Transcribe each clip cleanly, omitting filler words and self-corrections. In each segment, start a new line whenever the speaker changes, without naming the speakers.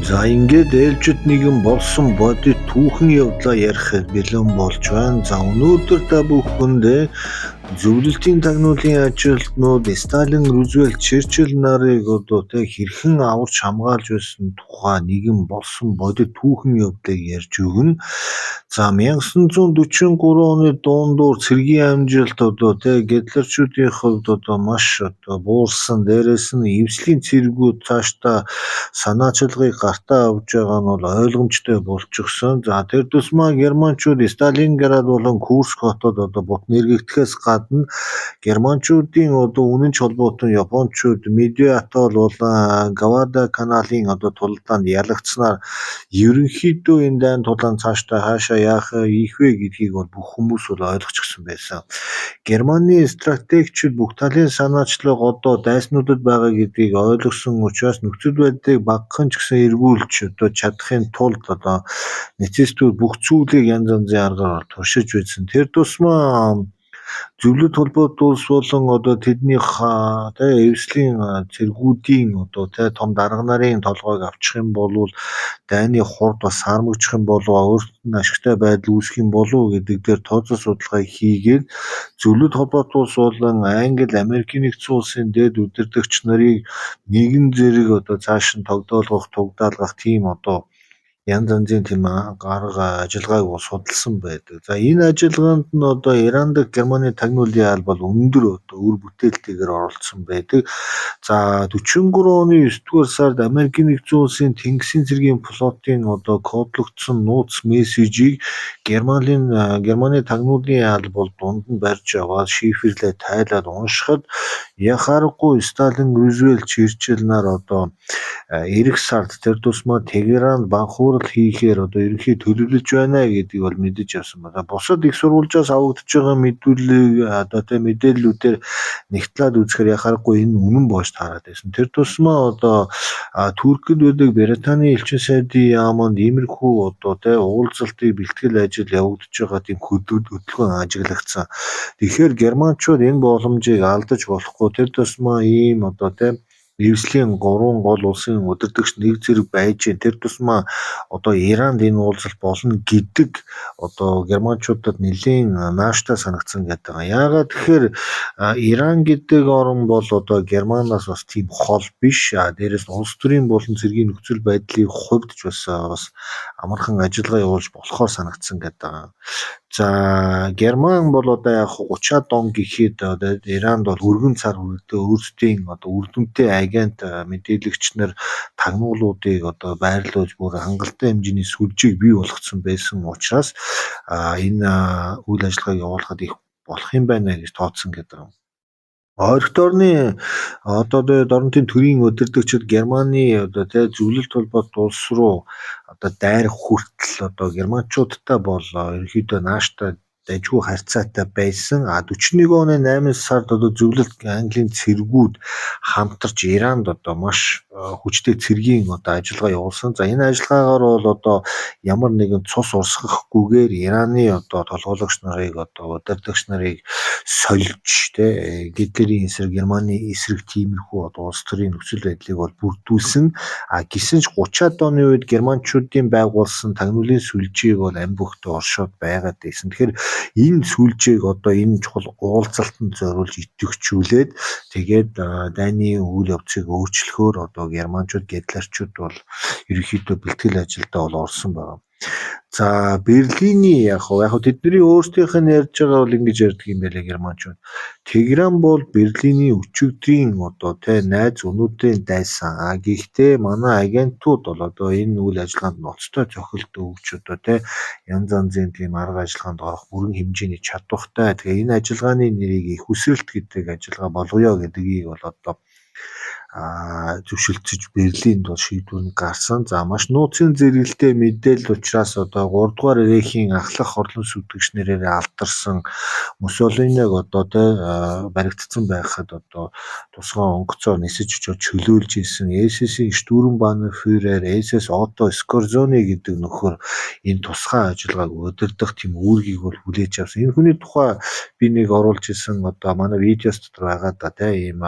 За ингээд ээлжид нэгэн болсон бодит түүхэн явдлаа ярихад бэлэн болж байна. За өнөөдөр та бүхэндээ зөвлөлтийн тагнуулын ажилтнууд Сталин, Рузвельт, Черчилль нарыг одоо хэрхэн аварч хамгаалж байсан тухай нэгэн болсон бодит түүхэн явдлыг ярьж өгнө. За 1943 оны дундуур цэргийн амжилт гитлерчүүдийн хувьд маш буурсан. Дээрээс нь эвслийн цэргүүд цаашдаа санаачилгыг гартаа авч байгаа нь бол ойлгомжтой болчихсон. За тэр тусмаа германчууд Сталинград болон Курск хотод бут нэргэтгэхээс гадна германчуудын үнэн ч холбоотон япончууд Midway атол болон Гавада каналын тулдаанд ялагдсанаар ерөнхийдөө энэ дайн тулаан цаашдаа хаашаа яах ийх вэ гэдгийг бүх хүмүүс ойлгочихсон байсан. Германы стратегчид бүх талын санаачлага дайснуудад байгаа гэдгийг ойлгосон учраас нөхцөл байдлыг багахан ч гэсэн эргүүлж чадахын тулд нацистууд бүх зүйлийг янз янзын аргаар туршиж байсан. Тэр тусмаа зөвлөлт холбоот улс болон тэднийх эвслийн цэргүүдийн том дарга нарын толгойг авчих юм бол дайны хурд бас сармөгчих юм болов өөрт нь ашигтай байдал үүсэх юм болов гэдэг дээр тооцоо судалгаа хийгээд зөвлөлт холбоот улс болон Англи, Америкийн нэгдсэн улсын дээд удирдагч нарыг нэгэн зэрэг цааш нь тогтоолгох тийм янз янзын тийм арга ажиллагааг судалсан байдаг. За энэ ажиллагаанд нь Иран дахь Германы тагнуулын албал өндөр үр бүтээлтэйгээр оролцсон байдаг. За 43 оны 9-р сард Америкийн нэгдсэн улсын Тэнгисийн цэргийн флотын кодлогдсон нууц мессежийг Германы тагнуулын албал дунд нь барьж аваад шифрлээ тайлаад уншихад яхаарахгүй Сталин, Рузвельт, Черчилль нар эх сард тэр тусмаа Тегеранд банхуурал хийхээр ерөнхий төлөвлөж байна гэдгийг мэдэж авсан байна. Бусад их сурвалжаас авагдж байгаа мэдээллүүдээр нэгтлээд үзэхээр яхаарахгүй энэ үнэн болж таарад байсан. Тэр тусмаа Туркид байдаг Британий элчин сайдын яамд иймэрхүү уулзалтыг бэлтгэл ажил явагдаж байгаа тийм хөдөлгөөн ажиглагдсан. Тэгэхээр германчууд энэ боломжийг алдаж болохгүй. Тэр тусмаа ийм эвслийн 3 гол улсын удирдагч нэг зэрэг байж тэр тусмаа Иранд энэ уулзалт болно гэдэг германчуудад нэлийн нааштай санагдсан гэдэг. Яагаад тэгэхээр Иран гэдэг орн бол Германаас бас тийм хол биш. Дээрээс нь улс төрийн болон цэргийн нөхцөл байдлыг хувьд ч бас амархан ажиллагаа явуулж болохоор санагдсан гэдэг. За Герман бол яг 30-аад он гэхэд Иранд бол өргөн цар хүрэлтэй өөрсдийн үр дүнтэй агент мэдээлэгч нар тагнуулуудыг байрлуулж бүр хангалттай хэмжээний сүлжээг бий болгоцсон байсан учраас энэ үйл ажиллагааг явуулахад их болох юм байна гэж тооцсон гэдэг. Ойролт орны дорнотын төрийн удирдагчид Германы зөвлөлт холбоот улс руу дайрах хүртэл германчуудтай бол ерөнхийдөө нааштай дайггүй харьцаатай байсан. 41 оны 8 сард зөвлөлт Английн цэргүүд хамтарч Иранд маш хүчтэй цэргийн ажиллагаа явуулсан. За энэ ажиллагаагаар бол ямар нэгэн цус урсгахгүйгээр Ираны толгойлогч нарыг удирдагч нарыг сольж Гитлерийн эсрэг Германы эсрэг тиймэрхүү улс төрийн нөхцөл байдлыг бүрдүүлсэн. Гэсэн ч 30-аад оны үед германчуудын байгуулсан тагнуулын сүлжээг амбухт оршоод байгаад байсан. Тэгэхээр энэ сүлжээг энэ чухал уулзалтанд зориулж идэвхжүүлээд тэгээд дайны үйл явцыг өөрчлөхөөр германчууд гитлерчүүд бол ерөнхийдөө бэлтгэл ажилдаа орсон байна. За Берлиний яг тэдний өөрсдийнх нь ярьж байгаа бол ингэж ярьдаг юм байлаа германчууд. Тегеран бол Берлиний өчигдрийн найз өнөөдрийн дайсан. Гэхдээ манай агентууд бол энэ үйл ажиллагаанд ноцтой цохилт өгч янз янзын тийм арга ажиллагаанд орох бүрэн хэмжээний чадвартай. Тэгээ энэ ажиллагааны нэрийг их хүсрэлт гэдэг ажиллагаа болгоё гэдгийг бол зөвшөлдсөж Берлинд шийдвэр гарсан. За маш нууцын зэрэгэлтэй мэдээлэл учраас 3 дугаар Рейхийн ахлах орлон сүтгэгч нэрээр алдарсан Муссолиниг баригдсан байхад тусгай онгоцоор нисэж чөлөөлж исэн СС-ийн Штурмбанфюрер СС Отто Скорзони гэдэг нөхөр энэ тусгай ажиллагааг удирдах тийм үүргийг бол хүлээж авсан. Энэ хүний тухай би нэг оруулж исэн манай видеос дотор байгаа ийм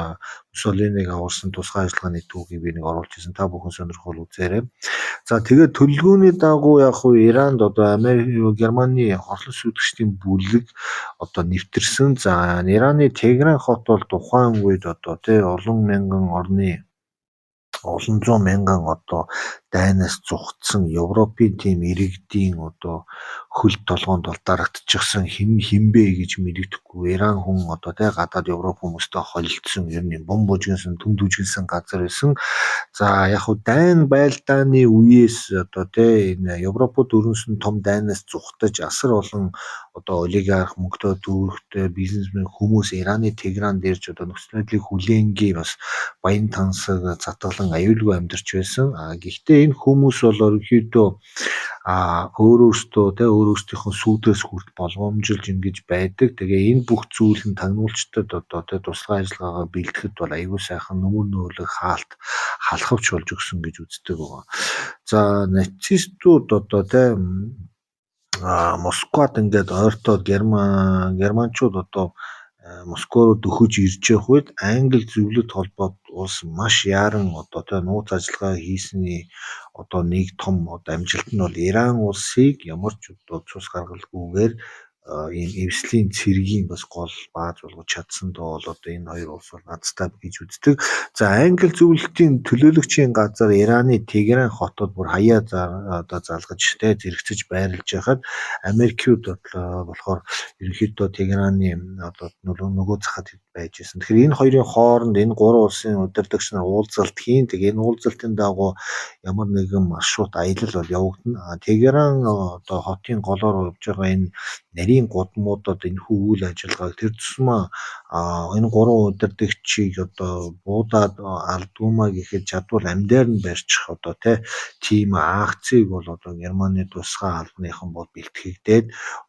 Муссолиниг аварсан тусгай ажиллагааны түүхийг би нэг оруулж ирсэн. Та бүхэн сонирхол үзээрэй. За тэгээд төлөвлөгөөний дагуу яг хуу Иранд одоо Германы хорлол сүйтгэгчдийн бүлэг одоо нэвтэрсэн. За Ираны Тегеран хот бол тухайн үед одоо олон мянган орны олон зуун мянган одоо дайнаас зүгтсэн Европын тийм иргэдийн одоо хөл толгоонд бол дарагдчихсан хинбэ гэж мэддэхгүй Иран хүн одоо гадаад Европ хүмүүстэй холилдсон ер нь бом бужигсан түн дүжгэлсэн газар байсан. За яг хуу дайн байлдааны үеэс одоо энэ Европод өрнөсөн том дайнаас зүхтаж асар олон одоо олигарх мөнгөтэй дүүрэгтэй бизнесмен хүмүүс Ираны Тегеран дээрж одоо нөхцөл байдлыг хүлээнгээ бас баян тансаг затгалан аюулгүй амьдарч байсан. Гэхдээ энэ хүмүүс бол ерөнхийдөө өөрөөсийнхөө сүйдээс хүрт болгоомжилж ингэж байдаг. Тэгээ энэ бүх зүйл нь тагнуулчдад одоо тусгай ажиллагаагаа бэлтгэхэд бол аюул сайхан нөмөр нөөлөг хаалт халахвч болж өгсөн гэж үздэг байгаа. За нацистууд одоо Москвад ингээд ойртоод германчууд одоо Москва руу дөхөж ирж явах үед Англи зөвлөлт холбоот улс маш яаран одоо нууц ажиллагаа хийсний одоо нэг том одоо амжилт нь бол Иран улсыг ямар ч одоо цус гаргалгүйгээр ийм эвслийн цэргийн бас гол бааз болгож чадсан доо бол одоо энэ хоёр улс бол надтай гэж үздэг. За Англи зөвлөлтийн төлөөлөгчийн газар Ираны Тегеран хотод бүр хаяа одоо залгаж зэрэгцэж байрлаж байхад Америкууд болохоор ерөнхийдөө Тегераны одоо нөгөө захад байж исэн. Тэгэхээр энэ хоёрын хооронд энэ гурван улсын удирдагч нар уулзалт хийн. Тэгээ энэ уулзалтын дагуу ямар нэгэн маршрут аялал бол явагдана. Тегеран одоо хотын голоор явж байгаа энэ нарийн гудамуудад энэхүү үйл ажиллагааг тэр тусмаа энэ гурван удирдагчийг одоо буудаад алдгуумаа гэхэд жадвал амьдаар нь барьчих одоо тийм акцийг бол одоо Германы тусгай албаныхан бол бэлтгэгдээд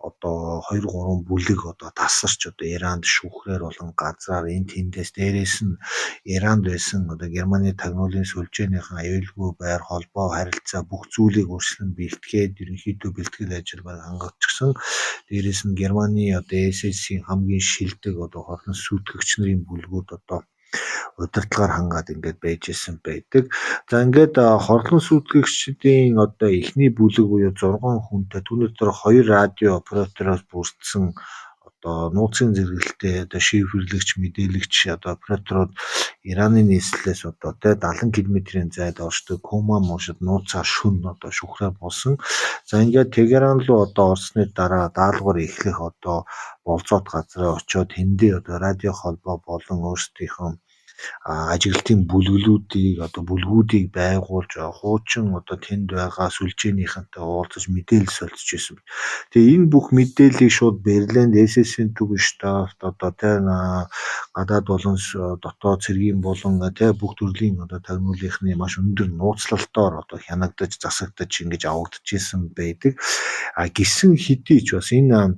одоо 2-3 бүлэг одоо тасарч одоо Иранд шүүхрээр болон газраар энэ тэндээс дээрээс нь Иранд байсан одоо Германы тагнуулын сүлжээнийхэн аюулгүй байр холбоо харилцаа бүх зүйлийг өөрчлөн бэлтгээд ерөнхийдөө бэлтгэл ажиллагааг хангалтчихсан. Дээрээс нь Германы одоо SS-ийн хамгийн шилдэг одоо хорлон сүйтгэгч нарын бүлгүүд одоо удирдлагаар хангаад ингээд байж исэн байдаг. За ингээд хорлон сүйтгэгчдийн одоо эхний бүлэг буюу 6 хүнтэй түүний дотор 2 радио оператороос бүрдсэн одоо нууцын зэрэгэлтэй одоо шифрлэгч мэдээлэгч одоо операторууд Ираны нийслэлээс одоо 70 км-ийн зайд оршдог Кума мужид нууцаа шүн одоо шүүхрээ болсон. За ингээд Тегеран руу одоо орсны дараа даалгавар эхлэх одоо болцоод газраа очиод тэндээ одоо радио холбоо болон өөрсдийнхөө ажиглалтын бүлгүүдийг байгуулж хуучин одоо тэнд байгаа сүлжээнийхэнтэй уулзаж мэдээлэл солилцож байсан. Тэгээ энэ бүх мэдээллийг шууд Берлинд SS-ийн түгэш штабт одоо гадаад болон дотоод цэргийн болон бүх төрлийн одоо тагнуулынхны маш өндөр нууцлалтоор одоо хянагдаж засагдаж ингэж авагдаж исэн байдаг. Гисэн хэдий ч бас энэ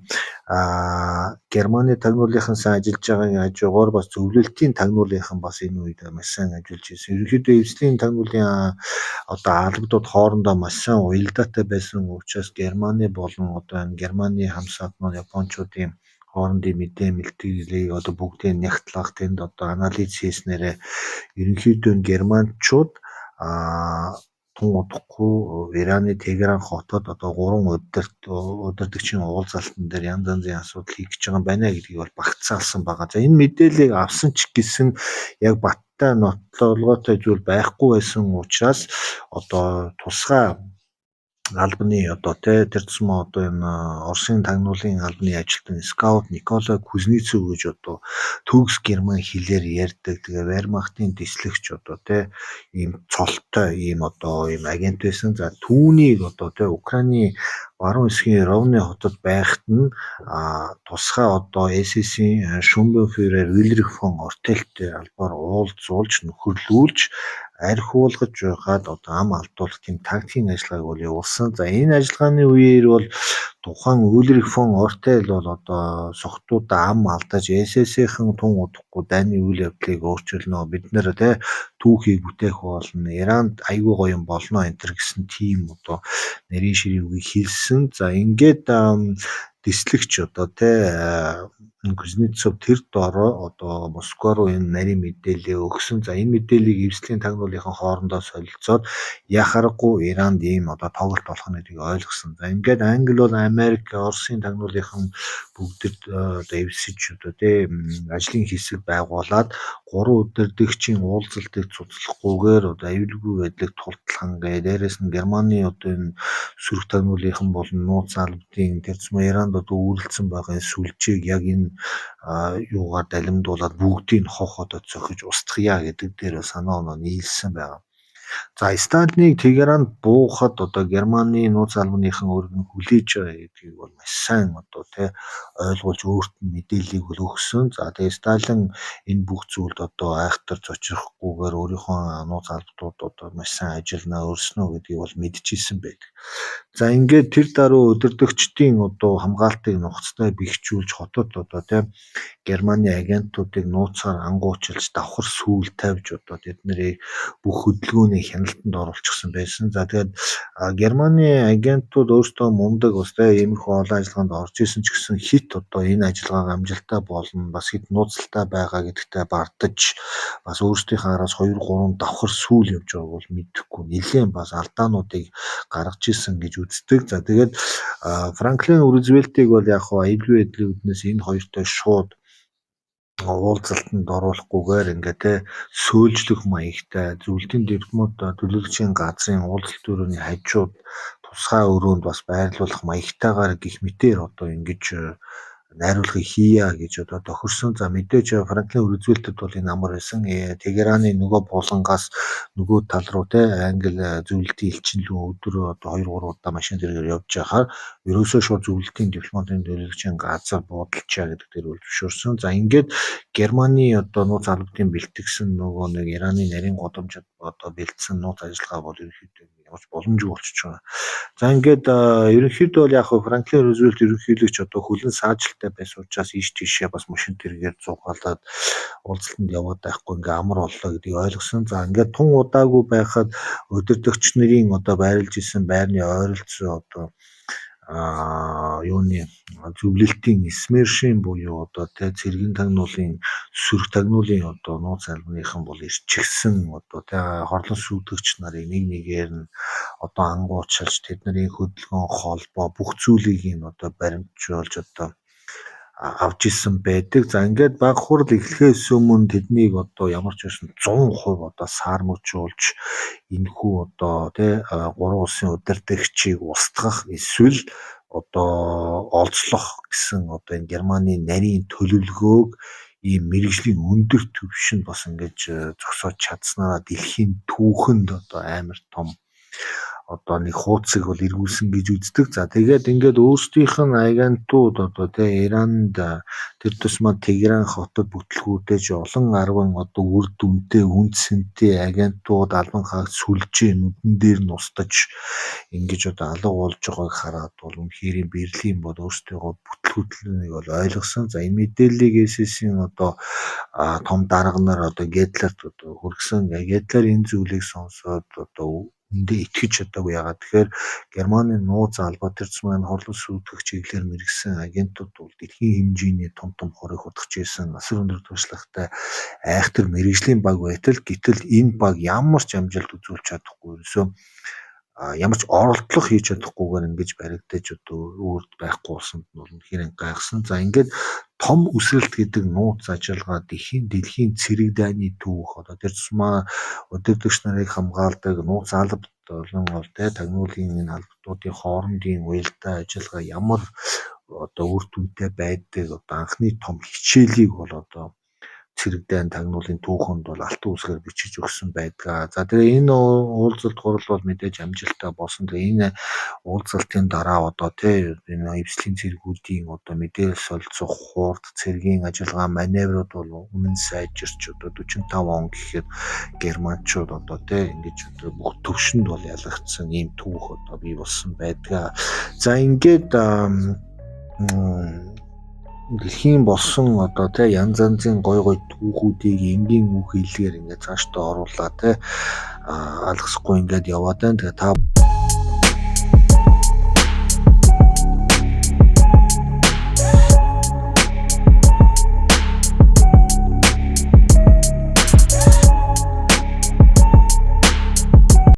Германы тагнуулынхан сайн ажиллаж байгаагийн хажуугаар бас зөвлөлтийн тагнуулынхан бас энэ үед маш сайн ажиллаж ирсэн. Ерөнхийдөө эвслийн тагнуулын одоо албадууд хоорондоо маш сайн уялдаатай байсан учраас Германы болон одоо энэ Германы хамсаатнууд Япончуудын хоорондын мэдээ мэлтгэлийг одоо бүгдийг нягтлах тэнд одоо анализ хийснээрээ ерөнхийдөө германчууд тун удахгүй Ираны Тегеран хотод одоо 3 удирдагчийн уулзалтан дээр янз янзын асуудал хийх гэж байгаа юм байна гэдгийг бол багтаалсан байгаа. За энэ мэдээллийг авсан ч гэсэн яг баттай нотлолгоотой зүйл байхгүй байсан учраас одоо тусгай албаны одоо тэр тусмаа одоо энэ Оросын тагнуулын албаны ажилтан скаут Николай Кузнецов гэж одоо төгс герман хэлээр ярьдаг. Тэгээ Вермахтын дислэгч одоо ийм цолтой ийм агент байсан. За түүнийг одоо Украины баруун хэсгийн Ровны хотод байхад нь тусгай одоо SS-ийн Шумбенфюрер Ulrich von Ortelтэй албаар уулзуулж нөхөрлүүлж архиулгаж байгаад одоо ам алдуулах тийм тактикийн ажиллагааг бол явуулсан. За энэ ажиллагааны үеэр бол тухайн Ulrich von Ortel бол одоо согтуудаа ам алдаж SS-ийн тун удахгүй дайны үйл явдлыг өөрчилнө. Бид нэр түүхийг бүтээх болно. Иранд айгүй гоё юм болно энэ төр гэсэн тийм одоо нарийн ширийн үгийг хэлсэн. За ингээд дислэгч одоо те Кузнецов тэр дороо одоо Москва руу энэ нарийн мэдээлэл өгсөн. За энэ мэдээллийг эвслийн тагнуулынхан хоорондоо солилцоод яах аргагүй Иранд ийм одоо тоглолт болох гэдгийг ойлгосон. За ингээд Англи бол Америк, Оросын тагнуулынхан бүгдд одоо эвсэж одоо те ажлын хэсэг байгуулад 3 удирдагчийн уулзалтыг цуцлахгүйгээр одоо аюулгүй байдлыг тултлах гээ. Дээрээс нь Германы одоо энэ сөрөг тагнуулынхан болон нууц албадын тэр зам Иранд одоо үргэлжлэн байгаа сүлжээг яг энэ юугаар далимдуулаад бүгдийг хох одоо зохиж устгая гэдэг дээр санаа оноо нийлсэн байгаа. За Сталиныг Тегеранд буухад одоо Германы нууц албаныхан өргөн хүлээж байгаа гэдгийг бол маш сайн одоо те ойлгуулж өөрт нь мэдээллийг бол өгсөн. За тэгээ Сталин энэ бүх зүйлд одоо айхтар зочихгүйгээр өөрийнхөө нууц албадууд одоо маш сайн ажиллана өрснө гэдгийг бол мэдчихсэн байдаг. За ингээд тэр даруй удирдагчдын одоо хамгаалтыг нухацтай бэхжүүлж хотод одоо те Германы агентуудыг нууцаар ангуучилж давхар сүүл тавьж одоо тэднийг бүх хөдөлгөөний хяналтанд оруулчихсан байсан. За тэгээд Германы агентууд өөрсдөө мундаг бас иймэрхүү олон ажиллагаанд орж исэн ч гэсэн хит одоо энэ ажиллагааг амжилттай болно бас хит нууцтай байгаа гэдэгтээ бартаж бас өөрсдийнхээ араас 2-3 давхар сүүл явж байгааг бол мэдэхгүй нэлээд бас алдаануудыг гаргаж исэн гэж үздэг. За тэгээд Франклин Рузвельтийг бол яг хаа аюулгүй байдлын үүднээс энэ хоёртой шууд уулзалтанд оруулахгүйгээр ингээд те сөөлжлөх маягтай зөвлөлтийн дипломат төлөөлөгчийн газрын уулзалт өрөөний хажууд тусгай өрөөнд бас байрлуулах маягтайгаар гих мэтээр одоо ингэж найруулгыг хийя гэж одоо тохирсон. За мэдээж Франклин Рузвельтэд бол энэ амар байсан. Тегераны нөгөө булангаас нөгөө тал руу те англи зөвлөлтийн элчин рүү өдөрөө одоо 2-3 удаа машин зэрэгээр явж байхаар ерөөсөө шууд зөвлөлтийн дипломатын төлөөлөгчийн газар буудалчаа гэдэг дээр зөвшөөрсөн. За ингээд Германы одоо нууц албадын бэлтгэсэн нөгөө нэг Ираны нарийн годамжид одоо бэлдсэн нууц ажиллагаа бол ерөнхийдөө ямар ч боломжгүй болчихж байгаа. За ингээд ерөнхийдөө бол яг Франклин Рузвельт ерөнхийлөгч одоо хүлэн саажилттай байсан учраас ийш тийшээ бас машин тэргээр зугаалаад уулзалтанд яваад байхгүй ингээ амар боллоо гэдгийг ойлгосон. За ингээд тун удаагүй байхад удирдагч нарын одоо байрлаж исэн байрны ойролцоо одоо юуны зөвлөлтийн Смершийн буюу одоо тэ цэргийн тагнуулын сөрөг тагнуулын одоо нууц албаныхан бол ирчихсэн одоо тэ хорлон сүйтгэгч нарыг нэг нэгээр нь одоо ангуучилж тэдний хөдөлгөөн холбоо бүх зүйлийг нь одоо баримтжуулж одоо авч исэн байдаг. За ингээд баг хурал эхлэхээс өмнө тэднийг одоо ямар ч байсан 100% одоо саармжуулж энэхүү одоо тий 3 улсын удирдагчийг устгах эсвэл одоо олзлох гэсэн одоо энэ Германы нарийн төлөвлөгөөг ийм мэрэгжлийн өндөр түвшинд бас ингэж зогсоож чадсанараа дэлхийн түүхэнд одоо амар том одоо нэг хуудсыг бол эргүүлсэн гэж үздэг. За тэгээд ингээд өөрсдийнх нь агентууд одоо тий Иранд тэр тусмаа Тегеран хотод бүтлгүүдэж олон арван одоо үр дүнтэй үндсэнтэй агентууд албан хаагч сүлжээ нүдэн дээр нь устж ингэж одоо алга болж байгааг хараад бол үнэхээр Берлин бол өөрсдөө бүтлгүүдлийг бол ойлгосон. За энэ мэдээллийг СС-ийн одоо том дарга нар одоо Гитлерт одоо хүргэсэн. Гитлер энэ зүйлийг сонсоод одоо үндэ итгэж чадаагүй яагаад тэгэхээр Германы нууц албаа тэр зам хорлон сүйтгэх чиглэлээр мэргэсэн агентууд бол дэлхийн хэмжээний том хорыг худалдаж исэн асар өндөр туршлагатай айхтар мэргэжлийн баг байтал гэтэл энэ баг ямар ч амжилт үзүүлж чадахгүй ерөөсөө ямар ч оролдлого хийж чадахгүйгээр ингэж баригдаж одоо өөрт байхгүй болсон нь бол үнэхээр гайхсан. За ингээд том үсрэлт гэдэг нууц ажиллагаа дэлхийн цэрэг дайны түүх одоо тэр тусмаа удирдагч нарыг хамгаалдаг нууц албад болон тэ тагнуулын энэ албадуудын хоорондын уялдаа ажиллагаа ямар одоо үр дүнтэй байдаг одоо анхны том хичээлийг бол одоо цэрэг дайн тагнуулын түүхэнд бол алтан үсгээр бичиж өгсөн байдаг. За тэгээ энэ уулзалт хурал бол мэдээж амжилттай болсон. Тэгээ энэ уулзалтын дараа одоо тий энэ эвслийн цэргүүдийн одоо мэдээлэл солилцох хурд цэргийн ажиллагаа маневрууд бол өмнө сайжирч одоо 45 он гэхэд германчууд одоо тий ингэж одоо бүх төвшөнд бол ялагдсан ийм түүх одоо бий болсон байдаг. За ингээд дэлхийн болсон одоо тий янз янзын гой түүхүүдийг энгийн үг хэллэгээр ингээд цааш та оруулаа тий алгасахгүй ингээд яваад байна. Тэгээ та